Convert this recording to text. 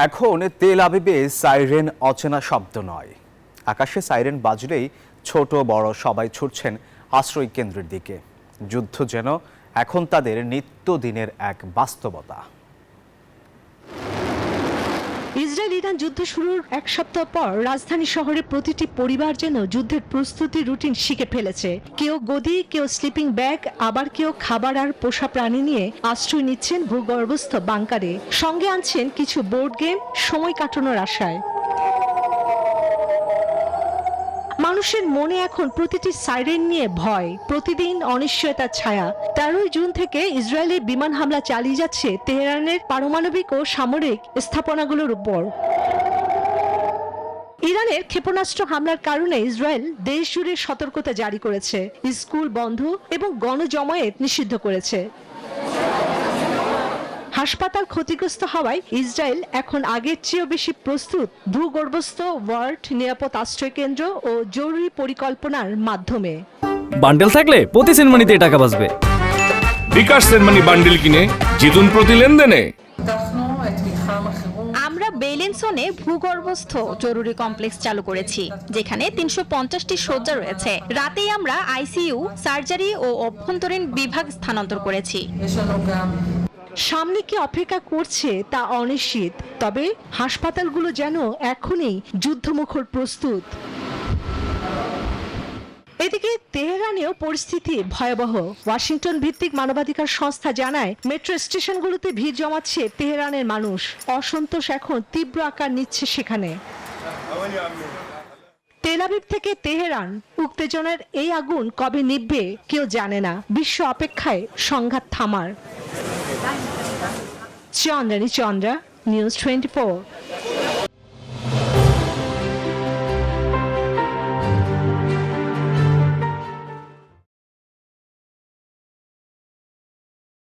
এখন তেল আবিবে সাইরেন অচেনা শব্দ নয়। আকাশে সাইরেন বাজলেই ছোট বড় সবাই ছুটছেন আশ্রয় কেন্দ্রের দিকে। যুদ্ধ যেন এখন তাদের নিত্যদিনের এক বাস্তবতা। ইসরায়েল ইরান যুদ্ধ শুরুর এক সপ্তাহ পর রাজধানী শহরে প্রতিটি পরিবার যেন যুদ্ধের প্রস্তুতি রুটিন শিখে ফেলেছে। কেউ গদি, কেউ স্লিপিং ব্যাগ, আবার কেউ খাবার আর পোষা প্রাণী নিয়ে আশ্রয় নিচ্ছেন ভূগর্ভস্থ বাংকারে। সঙ্গে আনছেন কিছু বোর্ড গেম, সময় কাটানোর আশায়। মানুষের মনে এখন প্রতিটি সাইরেন নিয়ে ভয়, প্রতিদিন অনিশ্চয়তার ছায়া। 13 জুন থেকে ইসরায়েলের বিমান হামলা চালিয়ে যাচ্ছে তেহরানের পারমাণবিক ও সামরিক স্থাপনাগুলোর উপর। ইরানের ক্ষেপণাস্ত্র হামলার কারণে ইসরায়েল দেশ জুড়ে সতর্কতা জারি করেছে, স্কুল বন্ধ এবং গণজমায়েত নিষিদ্ধ করেছে। হাসপাতাল ক্ষতিগ্রস্ত হওয়ায় ইসরায়েল এখন আগের চেয়েও বেশি প্রস্তুত ভূগর্ভস্থ ওয়ার্ল্ড নিরাপদ আশ্রয় কেন্দ্র ও জরুরি পরিকল্পনার মাধ্যমে। বান্ডেল থাকলে প্রতি সেনমানিতে টাকা বাঁচবে। বিকাশ সেনমানি বান্ডেল কিনে জিতুন প্রতি লেনদেনে। আমরা বেলেনসনে ভূগর্ভস্থ জরুরি কমপ্লেক্স চালু করেছি, যেখানে 350টি শয্যা রয়েছে। রাতেই আমরা আইসিইউ, সার্জারি ও অভ্যন্তরীণ বিভাগ স্থানান্তর করেছি। সামনে কি অপেক্ষা করছে তা অনিশ্চিত, তবে হাসপাতালগুলো যেন এখনই যুদ্ধমুখর প্রস্তুত। এদিকে তেহরানেও পরিস্থিতি ভয়াবহ। ওয়াশিংটন ভিত্তিক মানবাধিকার সংস্থা জানায়, মেট্রো স্টেশনগুলোতে ভিড় জমাচ্ছে তেহরানের মানুষ। অসন্তোষ এখন তীব্র আকার নিচ্ছে সেখানে। তেল আবিব থেকে তেহরান, উত্তেজনার এই আগুন কবে নিভবে কেউ জানে না। বিশ্ব অপেক্ষায় সংঘাত থামার। চন্দ্রানী চন্দ্রা, নিউজ 24।